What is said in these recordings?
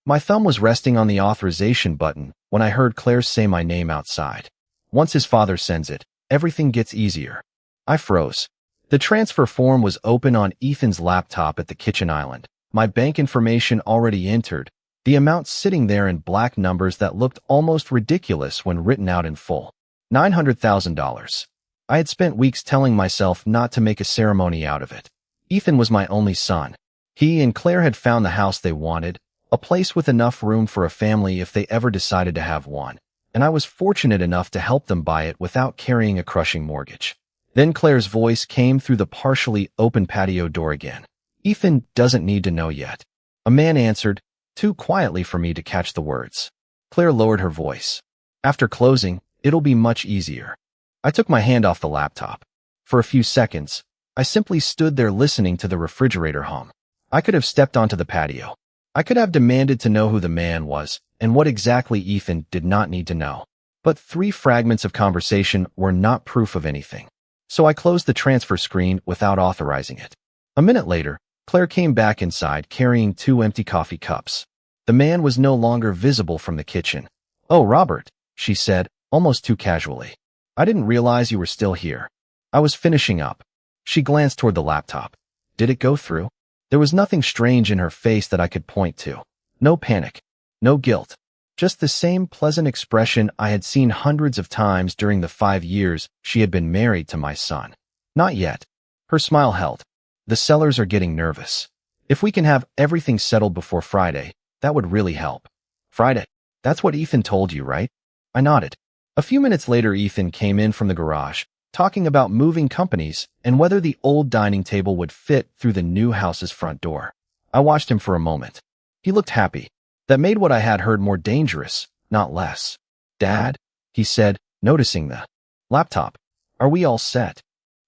My thumb was resting on the authorization button when I heard Claire say my name outside. Once his father sends it, everything gets easier. I froze. The transfer form was open on Ethan's laptop at the kitchen island. My bank information already entered, the amount sitting there in black numbers that looked almost ridiculous when written out in full. $900,000. I had spent weeks telling myself not to make a ceremony out of it. Ethan was my only son. He and Claire had found the house they wanted, a place with enough room for a family if they ever decided to have one, and I was fortunate enough to help them buy it without carrying a crushing mortgage. Then Claire's voice came through the partially open patio door again. Ethan doesn't need to know yet. A man answered, too quietly for me to catch the words. Claire lowered her voice. After closing, it'll be much easier. I took my hand off the laptop. For a few seconds, I simply stood there listening to the refrigerator hum. I could have stepped onto the patio. I could have demanded to know who the man was and what exactly Ethan did not need to know. But 3 fragments of conversation were not proof of anything. So I closed the transfer screen without authorizing it. A minute later, Claire came back inside carrying 2 empty coffee cups. The man was no longer visible from the kitchen. "Oh, Robert," she said, almost too casually. "I didn't realize you were still here." I was finishing up. She glanced toward the laptop. Did it go through? There was nothing strange in her face that I could point to. No panic. No guilt. Just the same pleasant expression I had seen hundreds of times during the 5 years she had been married to my son. Not yet. Her smile held. The sellers are getting nervous. If we can have everything settled before Friday, that would really help. Friday. That's what Ethan told you, right? I nodded. A few minutes later, Ethan came in from the garage, talking about moving companies and whether the old dining table would fit through the new house's front door. I watched him for a moment. He looked happy. That made what I had heard more dangerous, not less. "Dad," he said, noticing the laptop, "are we all set?"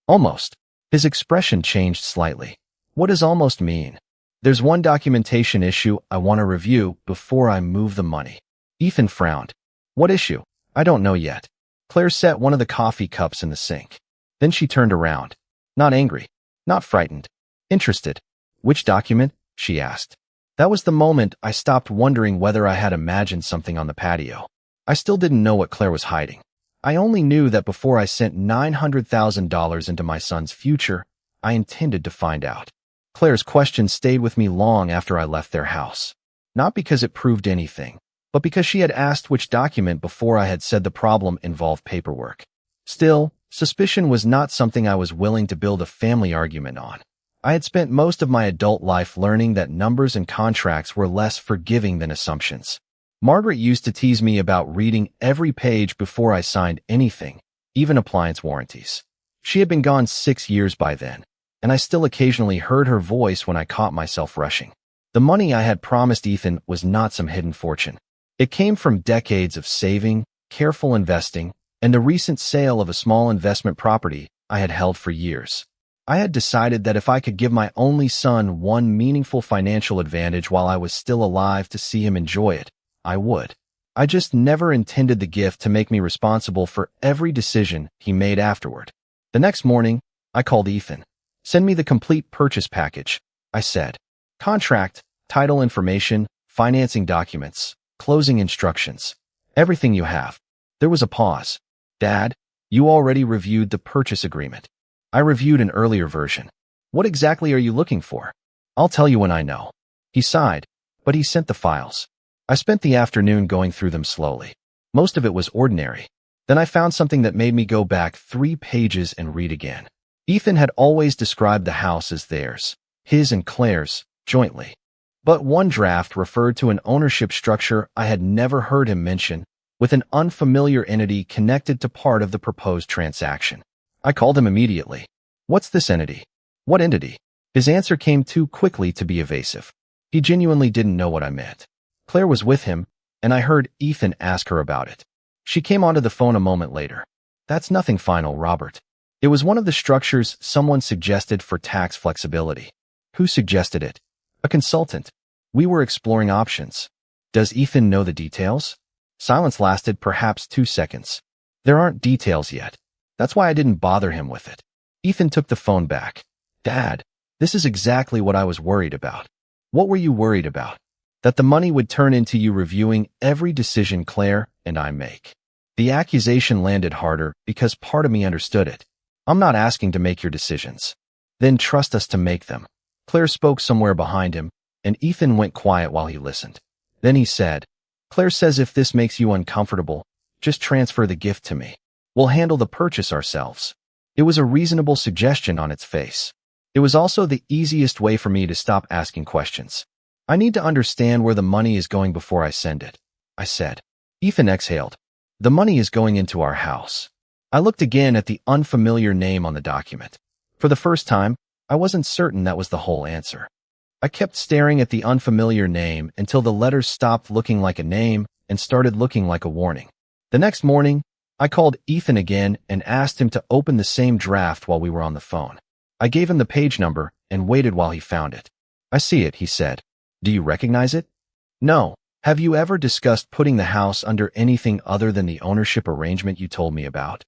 "Almost." His expression changed slightly. "What does almost mean?" "There's one documentation issue I want to review before I move the money." Ethan frowned. "What issue?" "I don't know yet." Claire set one of the coffee cups in the sink. Then she turned around. Not angry. Not frightened. Interested. "Which document?" she asked. That was the moment I stopped wondering whether I had imagined something on the patio. I still didn't know what Claire was hiding. I only knew that before I sent $900,000 into my son's future, I intended to find out. Claire's question stayed with me long after I left their house. Not because it proved anything, but because she had asked which document before I had said the problem involved paperwork. Still, suspicion was not something I was willing to build a family argument on. I had spent most of my adult life learning that numbers and contracts were less forgiving than assumptions. Margaret used to tease me about reading every page before I signed anything, even appliance warranties. She had been gone 6 years by then, and I still occasionally heard her voice when I caught myself rushing. The money I had promised Ethan was not some hidden fortune. It came from decades of saving, careful investing, and the recent sale of a small investment property I had held for years. I had decided that if I could give my only son one meaningful financial advantage while I was still alive to see him enjoy it, I would. I just never intended the gift to make me responsible for every decision he made afterward. The next morning, I called Ethan. "Send me the complete purchase package," I said. "Contract, title information, financing documents, closing instructions. Everything you have." There was a pause. "Dad, you already reviewed the purchase agreement." "I reviewed an earlier version." "What exactly are you looking for?" "I'll tell you when I know." He sighed, but he sent the files. I spent the afternoon going through them slowly. Most of it was ordinary. Then I found something that made me go back 3 pages and read again. Ethan had always described the house as theirs, his and Claire's, jointly. But one draft referred to an ownership structure I had never heard him mention, with an unfamiliar entity connected to part of the proposed transaction. I called him immediately. "What's this entity?" "What entity?" His answer came too quickly to be evasive. He genuinely didn't know what I meant. Claire was with him, and I heard Ethan ask her about it. She came onto the phone a moment later. "That's nothing final, Robert. It was one of the structures someone suggested for tax flexibility." "Who suggested it?" "A consultant. We were exploring options." "Does Ethan know the details?" Silence lasted perhaps 2 seconds. "There aren't details yet. That's why I didn't bother him with it." Ethan took the phone back. "Dad, this is exactly what I was worried about." "What were you worried about?" That the money would turn into you reviewing every decision Claire and I make. The accusation landed harder because part of me understood it. I'm not asking to make your decisions. Then trust us to make them. Claire spoke somewhere behind him, and Ethan went quiet while he listened. Then he said, Claire says if this makes you uncomfortable, just transfer the gift to me. We'll handle the purchase ourselves. It was a reasonable suggestion on its face. It was also the easiest way for me to stop asking questions. I need to understand where the money is going before I send it, I said. Ethan exhaled. The money is going into our house. I looked again at the unfamiliar name on the document. For the first time, I wasn't certain that was the whole answer. I kept staring at the unfamiliar name until the letters stopped looking like a name and started looking like a warning. The next morning, I called Ethan again and asked him to open the same draft while we were on the phone. I gave him the page number and waited while he found it. I see it, he said. Do you recognize it? No. Have you ever discussed putting the house under anything other than the ownership arrangement you told me about?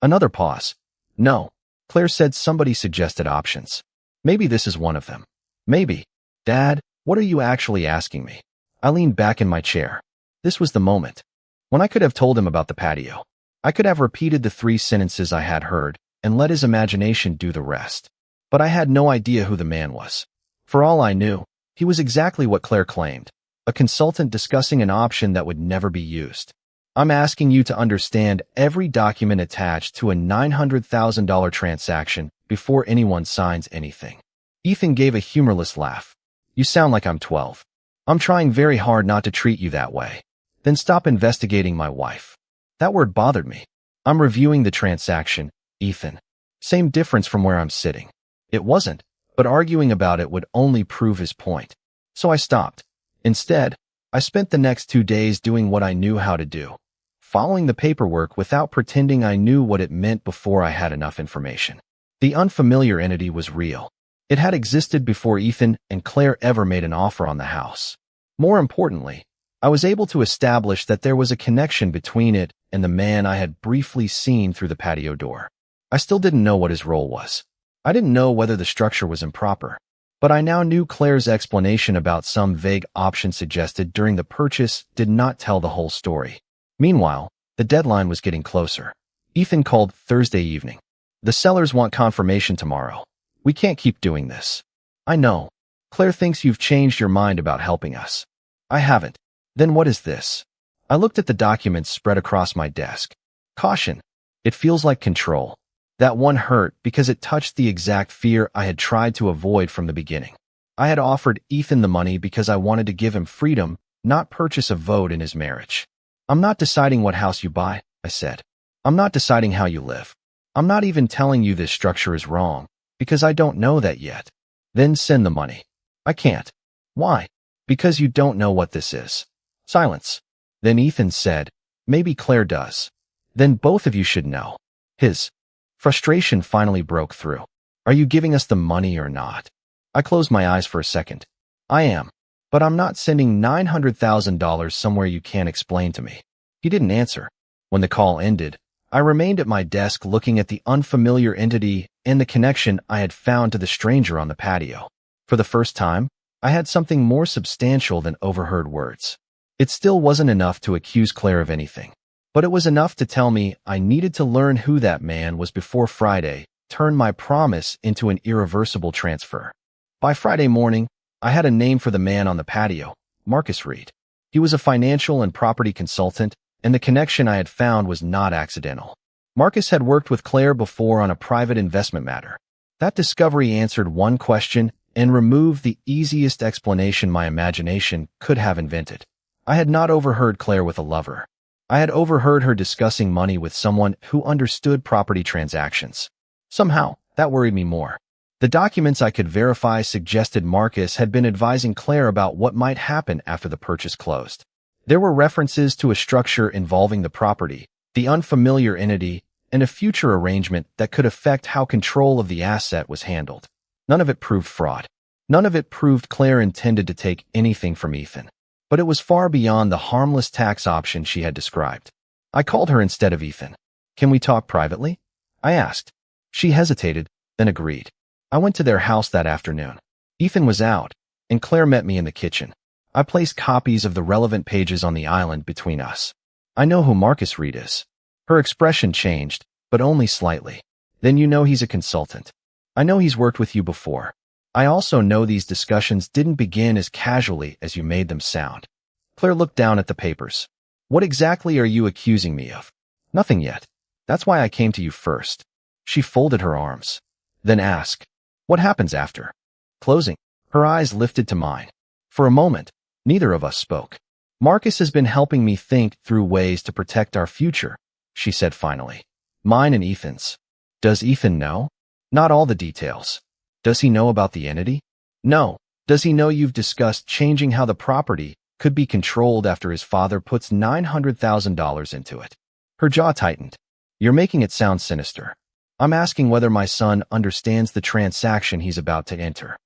Another pause. No. Claire said somebody suggested options. Maybe this is one of them. Maybe. Dad, what are you actually asking me? I leaned back in my chair. This was the moment when I could have told him about the patio. I could have repeated the 3 sentences I had heard and let his imagination do the rest. But I had no idea who the man was. For all I knew, he was exactly what Claire claimed, a consultant discussing an option that would never be used. I'm asking you to understand every document attached to a $900,000 transaction before anyone signs anything. Ethan gave a humorless laugh. You sound like I'm 12. I'm trying very hard not to treat you that way. Then stop investigating my wife. That word bothered me. I'm reviewing the transaction, Ethan. Same difference from where I'm sitting. It wasn't, but arguing about it would only prove his point. So I stopped. Instead, I spent the next 2 days doing what I knew how to do, following the paperwork without pretending I knew what it meant before I had enough information. The unfamiliar entity was real. It had existed before Ethan and Claire ever made an offer on the house. More importantly, I was able to establish that there was a connection between it and the man I had briefly seen through the patio door. I still didn't know what his role was. I didn't know whether the structure was improper. But I now knew Claire's explanation about some vague option suggested during the purchase did not tell the whole story. Meanwhile, the deadline was getting closer. Ethan called Thursday evening. The sellers want confirmation tomorrow. We can't keep doing this. I know. Claire thinks you've changed your mind about helping us. I haven't. Then what is this? I looked at the documents spread across my desk. Caution. It feels like control. That one hurt because it touched the exact fear I had tried to avoid from the beginning. I had offered Ethan the money because I wanted to give him freedom, not purchase a vote in his marriage. I'm not deciding what house you buy, I said. I'm not deciding how you live. I'm not even telling you this structure is wrong, because I don't know that yet. Then send the money. I can't. Why? Because you don't know what this is. Silence. Then Ethan said, maybe Claire does. Then both of you should know. His frustration finally broke through. Are you giving us the money or not? I closed my eyes for a second. I am. But I'm not sending $900,000 somewhere you can't explain to me. He didn't answer. When the call ended, I remained at my desk looking at the unfamiliar entity and the connection I had found to the stranger on the patio. For the first time, I had something more substantial than overheard words. It still wasn't enough to accuse Claire of anything. But it was enough to tell me I needed to learn who that man was before Friday turned my promise into an irreversible transfer. By Friday morning, I had a name for the man on the patio, Marcus Reed. He was a financial and property consultant, and the connection I had found was not accidental. Marcus had worked with Claire before on a private investment matter. That discovery answered one question and removed the easiest explanation my imagination could have invented. I had not overheard Claire with a lover. I had overheard her discussing money with someone who understood property transactions. Somehow, that worried me more. The documents I could verify suggested Marcus had been advising Claire about what might happen after the purchase closed. There were references to a structure involving the property, the unfamiliar entity, and a future arrangement that could affect how control of the asset was handled. None of it proved fraud. None of it proved Claire intended to take anything from Ethan. But it was far beyond the harmless tax option she had described. I called her instead of Ethan. Can we talk privately? I asked. She hesitated, then agreed. I went to their house that afternoon. Ethan was out, and Claire met me in the kitchen. I placed copies of the relevant pages on the island between us. I know who Marcus Reed is. Her expression changed, but only slightly. Then you know he's a consultant. I know he's worked with you before. I also know these discussions didn't begin as casually as you made them sound. Claire looked down at the papers. What exactly are you accusing me of? Nothing yet. That's why I came to you first. She folded her arms. Then asked, what happens after? Closing. Her eyes lifted to mine. For a moment, neither of us spoke. Marcus has been helping me think through ways to protect our future, she said finally. Mine and Ethan's. Does Ethan know? Not all the details. Does he know about the entity? No. Does he know you've discussed changing how the property could be controlled after his father puts $900,000 into it? Her jaw tightened. You're making it sound sinister. I'm asking whether my son understands the transaction he's about to enter.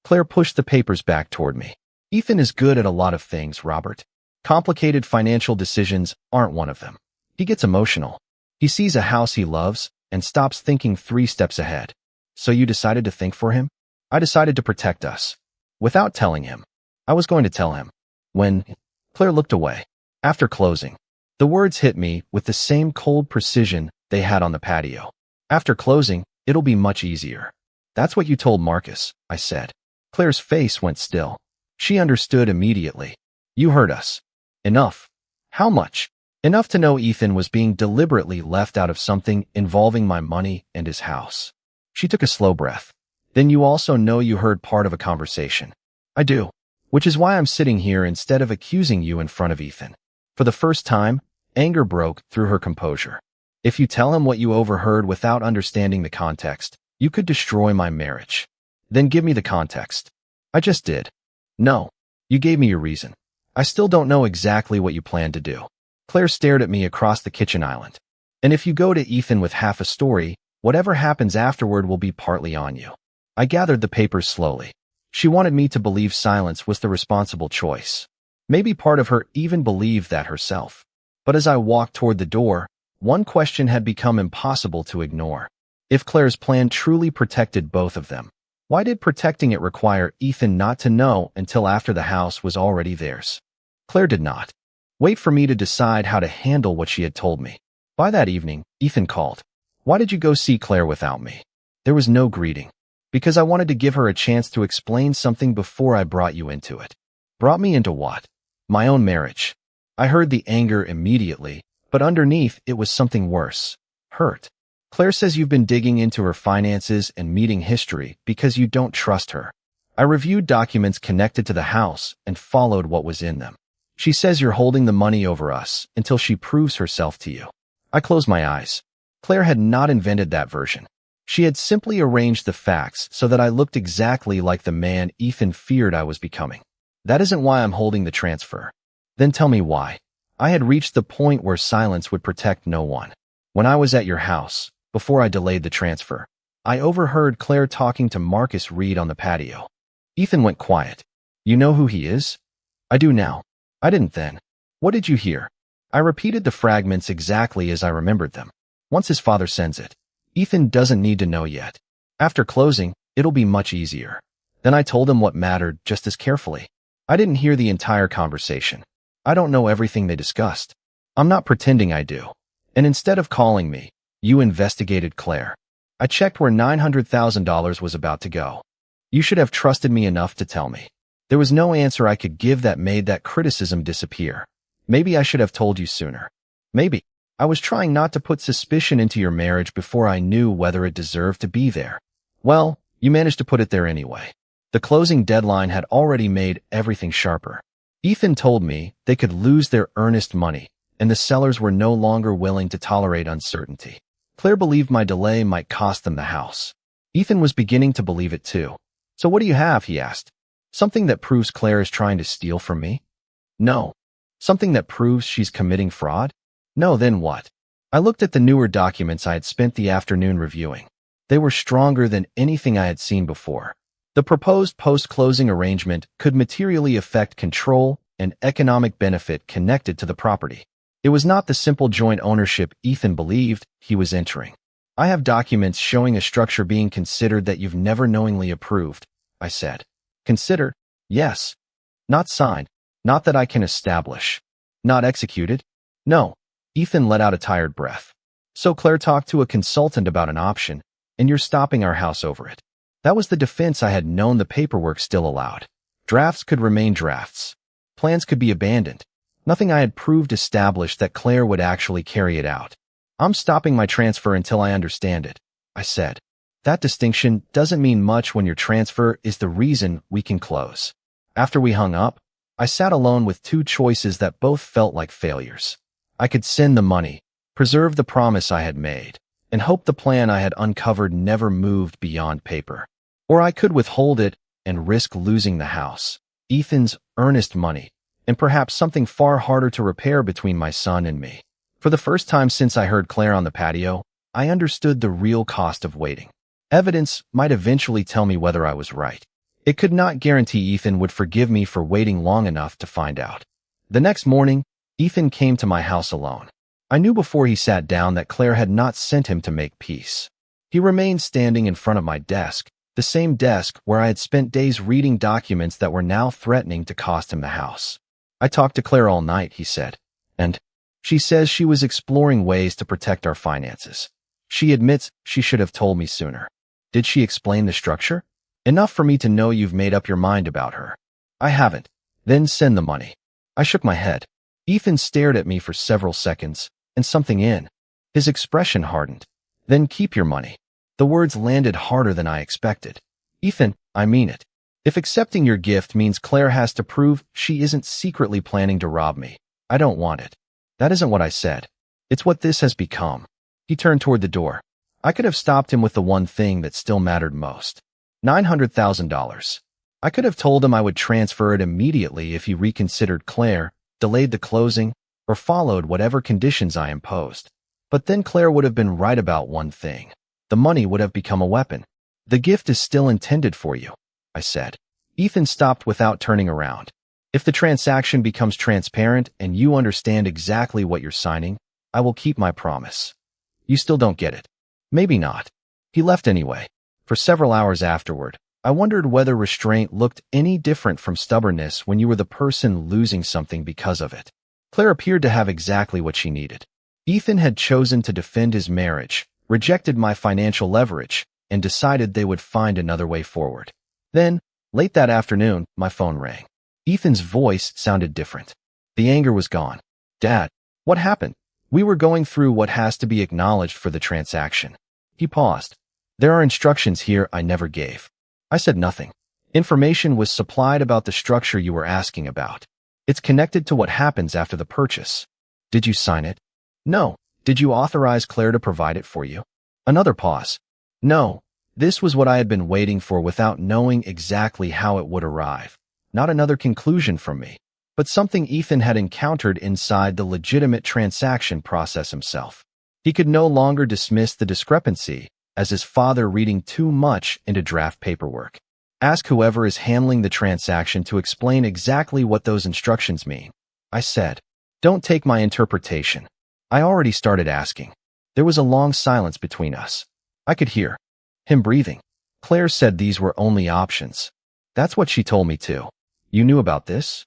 Claire pushed the papers back toward me. Ethan is good at a lot of things, Robert. Complicated financial decisions aren't one of them. He gets emotional. He sees a house he loves and stops thinking 3 steps ahead. So you decided to think for him? I decided to protect us. Without telling him. I was going to tell him. When Claire looked away. After closing. The words hit me with the same cold precision they had on the patio. After closing, it'll be much easier. That's what you told Marcus, I said. Claire's face went still. She understood immediately. You heard us. Enough. How much? Enough to know Ethan was being deliberately left out of something involving my money and his house. She took a slow breath. Then you also know you heard part of a conversation. I do. Which is why I'm sitting here instead of accusing you in front of Ethan. For the first time, anger broke through her composure. If you tell him what you overheard without understanding the context, you could destroy my marriage. Then give me the context. I just did. No. You gave me your reason. I still don't know exactly what you plan to do. Claire stared at me across the kitchen island. And if you go to Ethan with half a story, whatever happens afterward will be partly on you. I gathered the papers slowly. She wanted me to believe silence was the responsible choice. Maybe part of her even believed that herself. But as I walked toward the door, one question had become impossible to ignore. If Claire's plan truly protected both of them, why did protecting it require Ethan not to know until after the house was already theirs? Claire did not wait for me to decide how to handle what she had told me. By that evening, Ethan called. Why did you go see Claire without me? There was no greeting. Because I wanted to give her a chance to explain something before I brought you into it. Brought me into what? My own marriage. I heard the anger immediately, but underneath it was something worse. Hurt. Claire says you've been digging into her finances and meeting history because you don't trust her. I reviewed documents connected to the house and followed what was in them. She says you're holding the money over us until she proves herself to you. I closed my eyes. Claire had not invented that version. She had simply arranged the facts so that I looked exactly like the man Ethan feared I was becoming. That isn't why I'm holding the transfer. Then tell me why. I had reached the point where silence would protect no one. When I was at your house, before I delayed the transfer, I overheard Claire talking to Marcus Reed on the patio. Ethan went quiet. You know who he is? I do now. I didn't then. What did you hear? I repeated the fragments exactly as I remembered them. Once his father sends it, Ethan doesn't need to know yet. After closing, it'll be much easier. Then I told him what mattered just as carefully. I didn't hear the entire conversation. I don't know everything they discussed. I'm not pretending I do. And instead of calling me, you investigated Claire. I checked where $900,000 was about to go. You should have trusted me enough to tell me. There was no answer I could give that made that criticism disappear. Maybe I should have told you sooner. Maybe. I was trying not to put suspicion into your marriage before I knew whether it deserved to be there. Well, you managed to put it there anyway. The closing deadline had already made everything sharper. Ethan told me they could lose their earnest money, and the sellers were no longer willing to tolerate uncertainty. Claire believed my delay might cost them the house. Ethan was beginning to believe it too. So what do you have, he asked. Something that proves Claire is trying to steal from me? No. Something that proves she's committing fraud? No, then what? I looked at the newer documents I had spent the afternoon reviewing. They were stronger than anything I had seen before. The proposed post-closing arrangement could materially affect control and economic benefit connected to the property. It was not the simple joint ownership Ethan believed he was entering. I have documents showing a structure being considered that you've never knowingly approved, I said. Considered? Yes. Not signed. Not that I can establish. Not executed? No. Ethan let out a tired breath. So Claire talked to a consultant about an option, and you're stopping our house over it. That was the defense I had known the paperwork still allowed. Drafts could remain drafts. Plans could be abandoned. Nothing I had proved established that Claire would actually carry it out. I'm stopping my transfer until I understand it, I said. That distinction doesn't mean much when your transfer is the reason we can close. After we hung up, I sat alone with two choices that both felt like failures. I could send the money, preserve the promise I had made, and hope the plan I had uncovered never moved beyond paper. Or I could withhold it and risk losing the house, Ethan's earnest money, and perhaps something far harder to repair between my son and me. For the first time since I heard Claire on the patio, I understood the real cost of waiting. Evidence might eventually tell me whether I was right. It could not guarantee Ethan would forgive me for waiting long enough to find out. The next morning, Ethan came to my house alone. I knew before he sat down that Claire had not sent him to make peace. He remained standing in front of my desk, the same desk where I had spent days reading documents that were now threatening to cost him the house. I talked to Claire all night, he said, and she says she was exploring ways to protect our finances. She admits she should have told me sooner. Did she explain the structure? Enough for me to know you've made up your mind about her. I haven't. Then send the money. I shook my head. Ethan stared at me for several seconds, and something in his expression hardened. Then keep your money. The words landed harder than I expected. Ethan, I mean it. If accepting your gift means Claire has to prove she isn't secretly planning to rob me, I don't want it. That isn't what I said. It's what this has become. He turned toward the door. I could have stopped him with the one thing that still mattered most. $900,000. I could have told him I would transfer it immediately if he reconsidered Claire, delayed the closing, or followed whatever conditions I imposed. But then Claire would have been right about one thing. The money would have become a weapon. The gift is still intended for you, I said. Ethan stopped without turning around. If the transaction becomes transparent and you understand exactly what you're signing, I will keep my promise. You still don't get it. Maybe not. He left anyway. For several hours afterward, I wondered whether restraint looked any different from stubbornness when you were the person losing something because of it. Claire appeared to have exactly what she needed. Ethan had chosen to defend his marriage, rejected my financial leverage, and decided they would find another way forward. Then, late that afternoon, my phone rang. Ethan's voice sounded different. The anger was gone. Dad, what happened? We were going through what has to be acknowledged for the transaction. He paused. There are instructions here I never gave. I said nothing. Information was supplied about the structure you were asking about. It's connected to what happens after the purchase. Did you sign it? No. Did you authorize Claire to provide it for you? Another pause. No. This was what I had been waiting for without knowing exactly how it would arrive. Not another conclusion from me, but something Ethan had encountered inside the legitimate transaction process himself. He could no longer dismiss the discrepancy as his father reading too much into draft paperwork. Ask whoever is handling the transaction to explain exactly what those instructions mean, I said. Don't take my interpretation. I already started asking. There was a long silence between us. I could hear him breathing. Claire said these were only options. That's what she told me too. You knew about this?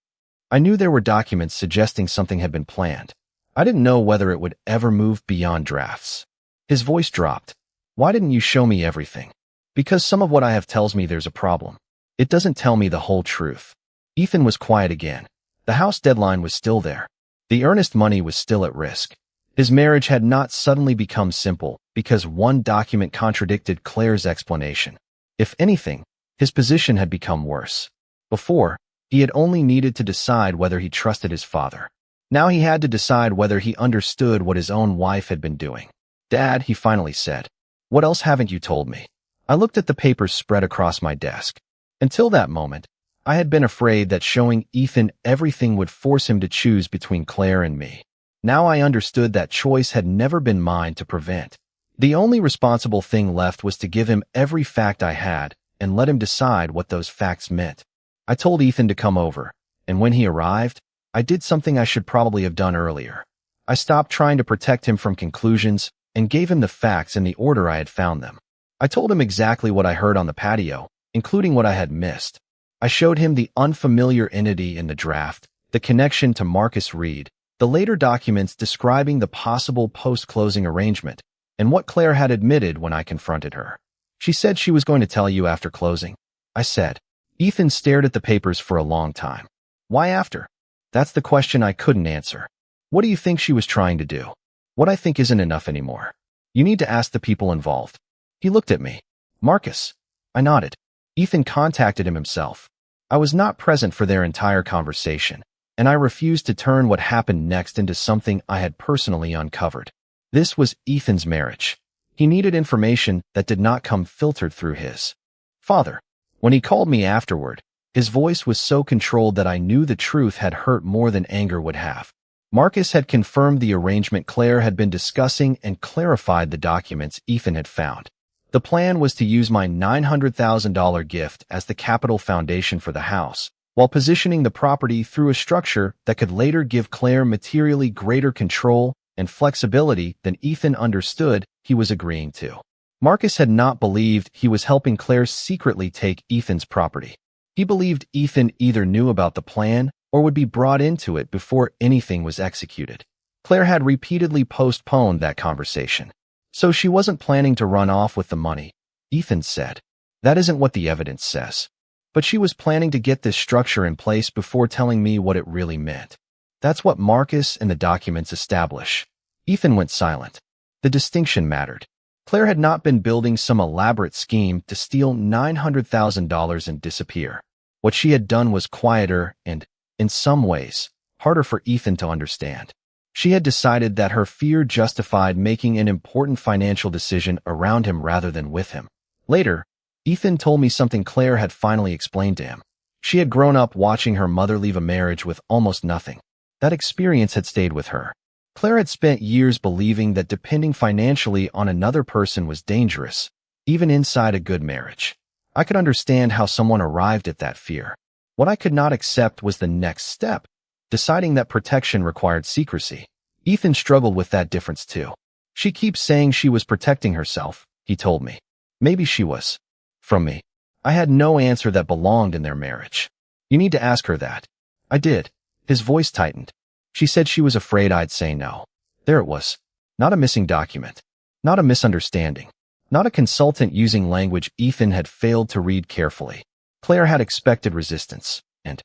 I knew there were documents suggesting something had been planned. I didn't know whether it would ever move beyond drafts. His voice dropped. Why didn't you show me everything? Because some of what I have tells me there's a problem. It doesn't tell me the whole truth. Ethan was quiet again. The house deadline was still there. The earnest money was still at risk. His marriage had not suddenly become simple because one document contradicted Claire's explanation. If anything, his position had become worse. Before, he had only needed to decide whether he trusted his father. Now he had to decide whether he understood what his own wife had been doing. Dad, he finally said, what else haven't you told me? I looked at the papers spread across my desk. Until that moment, I had been afraid that showing Ethan everything would force him to choose between Claire and me. Now I understood that choice had never been mine to prevent. The only responsible thing left was to give him every fact I had and let him decide what those facts meant. I told Ethan to come over, and when he arrived, I did something I should probably have done earlier. I stopped trying to protect him from conclusions and gave him the facts in the order I had found them. I told him exactly what I heard on the patio, including what I had missed. I showed him the unfamiliar entity in the draft the connection to Marcus Reed, the later documents describing the possible post-closing arrangement, and what Claire had admitted when I confronted her. She said she was going to tell you after closing, I said. Ethan stared at the papers for a long time. Why after? That's the question I couldn't answer. What do you think she was trying to do? What I think isn't enough anymore. You need to ask the people involved. He looked at me. Marcus. I nodded. Ethan contacted him himself. I was not present for their entire conversation, and I refused to turn what happened next into something I had personally uncovered. This was Ethan's marriage. He needed information that did not come filtered through his father. When he called me afterward, his voice was so controlled that I knew the truth had hurt more than anger would have. Marcus had confirmed the arrangement Claire had been discussing and clarified the documents Ethan had found. The plan was to use my $900,000 gift as the capital foundation for the house, while positioning the property through a structure that could later give Claire materially greater control and flexibility than Ethan understood he was agreeing to. Marcus had not believed he was helping Claire secretly take Ethan's property. He believed Ethan either knew about the plan or would be brought into it before anything was executed. Claire had repeatedly postponed that conversation, so she wasn't planning to run off with the money, Ethan said. That isn't what the evidence says. But she was planning to get this structure in place before telling me what it really meant. That's what Marcus and the documents establish. Ethan went silent. The distinction mattered. Claire had not been building some elaborate scheme to steal $900,000 and disappear. What she had done was quieter and, in some ways, harder for Ethan to understand. She had decided that her fear justified making an important financial decision around him rather than with him. Later, Ethan told me something Claire had finally explained to him. She had grown up watching her mother leave a marriage with almost nothing. That experience had stayed with her. Claire had spent years believing that depending financially on another person was dangerous, even inside a good marriage. I could understand how someone arrived at that fear. What I could not accept was the next step, deciding that protection required secrecy. Ethan struggled with that difference too. She keeps saying she was protecting herself, he told me. Maybe she was. From me. I had no answer that belonged in their marriage. You need to ask her that. I did. His voice tightened. She said she was afraid I'd say no. There it was. Not a missing document. Not a misunderstanding. Not a consultant using language Ethan had failed to read carefully. Claire had expected resistance, and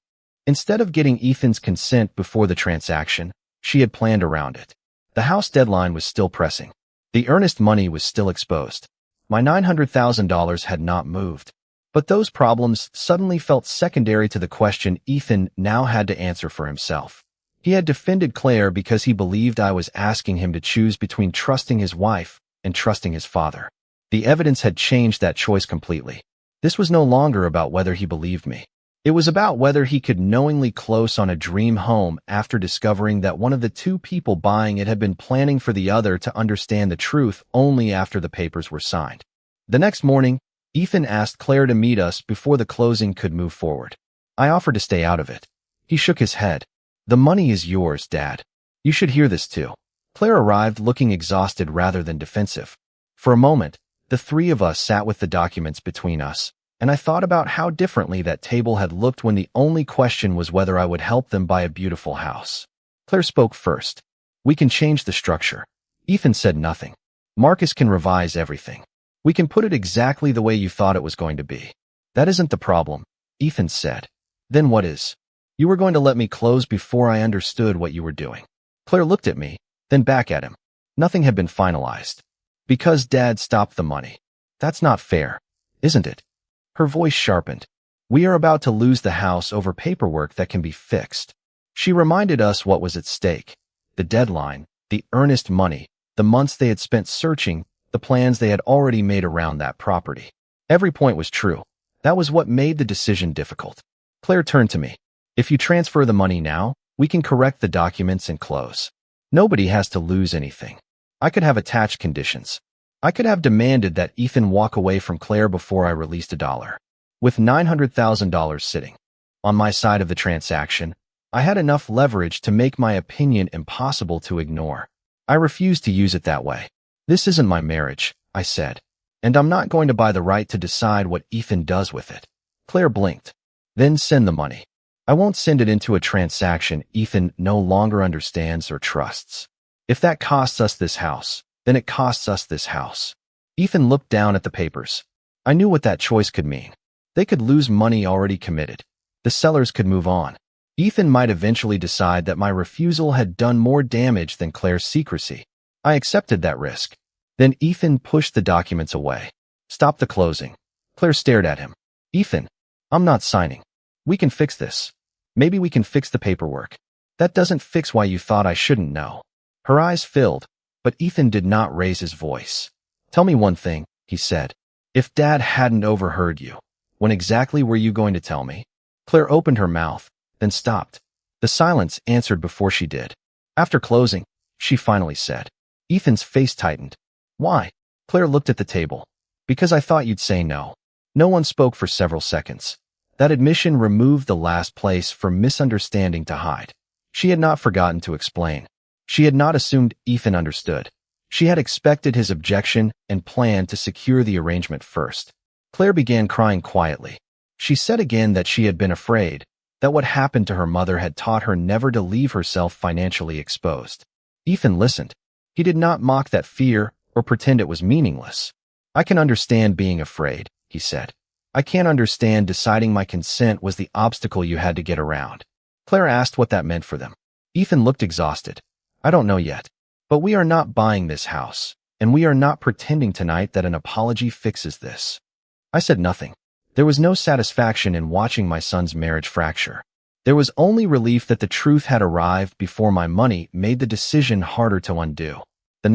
instead of getting Ethan's consent before the transaction, she had planned around it. The house deadline was still pressing. The earnest money was still exposed. My $900,000 had not moved. But those problems suddenly felt secondary to the question Ethan now had to answer for himself. He had defended Claire because he believed I was asking him to choose between trusting his wife and trusting his father. The evidence had changed that choice completely. This was no longer about whether he believed me. It was about whether he could knowingly close on a dream home after discovering that one of the two people buying it had been planning for the other to understand the truth only after the papers were signed. The next morning, Ethan asked Claire to meet us before the closing could move forward. I offered to stay out of it. He shook his head. The money is yours, Dad. You should hear this too. Claire arrived looking exhausted rather than defensive. For a moment, the three of us sat with the documents between us, and I thought about how differently that table had looked when the only question was whether I would help them buy a beautiful house. Claire spoke first. We can change the structure. Ethan said nothing. Marcus can revise everything. We can put it exactly the way you thought it was going to be. That isn't the problem, Ethan said. Then what is? You were going to let me close before I understood what you were doing. Claire looked at me, then back at him. Nothing had been finalized. Because Dad stopped the money. That's not fair, isn't it? Her voice sharpened. We are about to lose the house over paperwork that can be fixed. She reminded us what was at stake. The deadline, the earnest money, the months they had spent searching, the plans they had already made around that property. Every point was true. That was what made the decision difficult. Claire turned to me. If you transfer the money now, we can correct the documents and close. Nobody has to lose anything. I could have attached conditions. I could have demanded that Ethan walk away from Claire before I released $1. With $900,000 sitting on my side of the transaction, I had enough leverage to make my opinion impossible to ignore. I refused to use it that way. This isn't my marriage, I said, and I'm not going to buy the right to decide what Ethan does with it. Claire blinked. Then send the money. I won't send it into a transaction Ethan no longer understands or trusts. If that costs us this house, then it costs us this house. Ethan looked down at the papers. I knew what that choice could mean. They could lose money already committed. The sellers could move on. Ethan might eventually decide that my refusal had done more damage than Claire's secrecy. I accepted that risk. Then Ethan pushed the documents away. Stop the closing. Claire stared at him. Ethan, I'm not signing. We can fix this. Maybe we can fix the paperwork. That doesn't fix why you thought I shouldn't know. Her eyes filled, but Ethan did not raise his voice. Tell me one thing, he said. If Dad hadn't overheard you, when exactly were you going to tell me? Claire opened her mouth, then stopped. The silence answered before she did. After closing, she finally said. Ethan's face tightened. Why? Claire looked at the table. Because I thought you'd say no. No one spoke for several seconds. That admission removed the last place for misunderstanding to hide. She had not forgotten to explain. She had not assumed Ethan understood. She had expected his objection and planned to secure the arrangement first. Claire began crying quietly. She said again that she had been afraid, that what happened to her mother had taught her never to leave herself financially exposed. Ethan listened. He did not mock that fear or pretend it was meaningless. I can understand being afraid, he said. I can't understand deciding my consent was the obstacle you had to get around. Claire asked what that meant for them. Ethan looked exhausted. I don't know yet. But we are not buying this house, and we are not pretending tonight that an apology fixes this. I said nothing. There was no satisfaction in watching my son's marriage fracture. There was only relief that the truth had arrived before my money made the decision harder to undo. The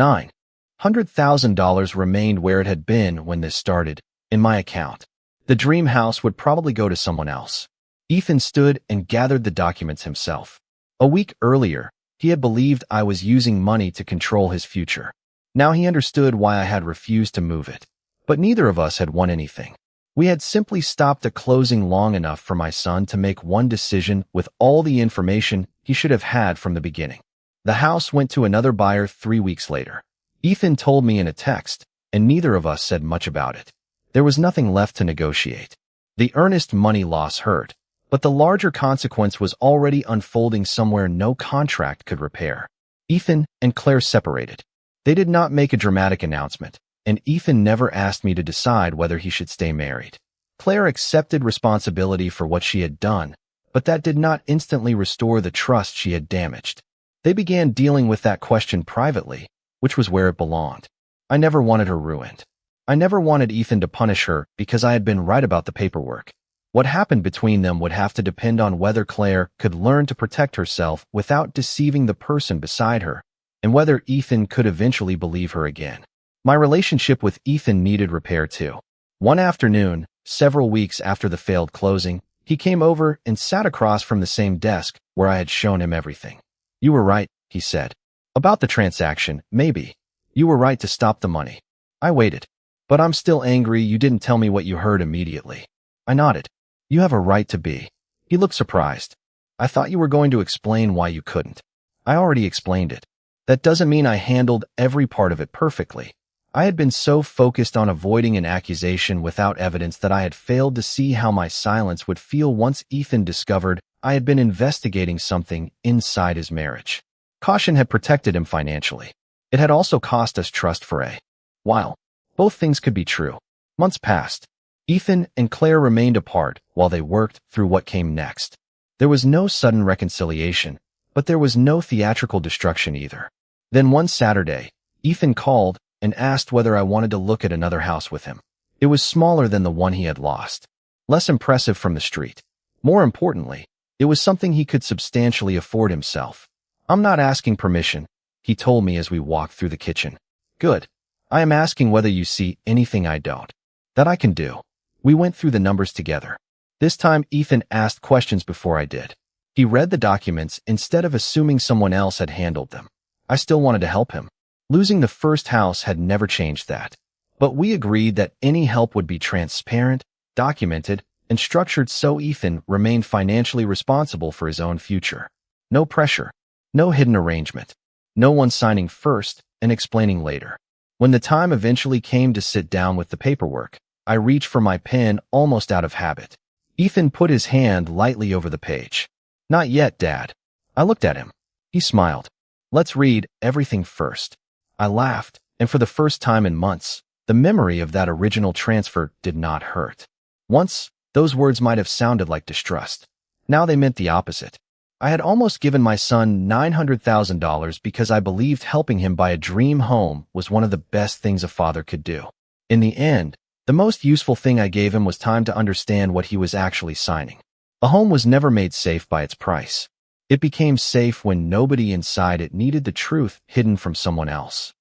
$900,000 remained where it had been when this started, in my account. The dream house would probably go to someone else. Ethan stood and gathered the documents himself. A week earlier, he had believed I was using money to control his future. Now he understood why I had refused to move it. But neither of us had won anything. We had simply stopped at closing long enough for my son to make one decision with all the information he should have had from the beginning. The house went to another buyer 3 weeks later. Ethan told me in a text, and neither of us said much about it. There was nothing left to negotiate. The earnest money loss hurt, but the larger consequence was already unfolding somewhere no contract could repair. Ethan and Claire separated. They did not make a dramatic announcement, and Ethan never asked me to decide whether he should stay married. Claire accepted responsibility for what she had done, but that did not instantly restore the trust she had damaged. They began dealing with that question privately, which was where it belonged. I never wanted her ruined. I never wanted Ethan to punish her because I had been right about the paperwork. What happened between them would have to depend on whether Claire could learn to protect herself without deceiving the person beside her, and whether Ethan could eventually believe her again. My relationship with Ethan needed repair too. One afternoon, several weeks after the failed closing, he came over and sat across from the same desk where I had shown him everything. You were right, he said. About the transaction, maybe. You were right to stop the money. I waited. But I'm still angry you didn't tell me what you heard immediately. I nodded. You have a right to be. He looked surprised. I thought you were going to explain why you couldn't. I already explained it. That doesn't mean I handled every part of it perfectly. I had been so focused on avoiding an accusation without evidence that I had failed to see how my silence would feel once Ethan discovered I had been investigating something inside his marriage. Caution had protected him financially. It had also cost us trust for a while. Both things could be true. Months passed. Ethan and Claire remained apart while they worked through what came next. There was no sudden reconciliation, but there was no theatrical destruction either. Then one Saturday, Ethan called and asked whether I wanted to look at another house with him. It was smaller than the one he had lost, less impressive from the street. More importantly, it was something he could substantially afford himself. I'm not asking permission, he told me as we walked through the kitchen. Good. I am asking whether you see anything I don't. That I can do. We went through the numbers together. This time Ethan asked questions before I did. He read the documents instead of assuming someone else had handled them. I still wanted to help him. Losing the first house had never changed that. But we agreed that any help would be transparent, documented, and structured so Ethan remained financially responsible for his own future. No pressure. No hidden arrangement. No one signing first and explaining later. When the time eventually came to sit down with the paperwork, I reached for my pen almost out of habit. Ethan put his hand lightly over the page. Not yet, Dad. I looked at him. He smiled. Let's read everything first. I laughed, and for the first time in months, the memory of that original transfer did not hurt. Once, those words might have sounded like distrust. Now they meant the opposite. I had almost given my son $900,000 because I believed helping him buy a dream home was one of the best things a father could do. In the end, the most useful thing I gave him was time to understand what he was actually signing. A home was never made safe by its price. It became safe when nobody inside it needed the truth hidden from someone else.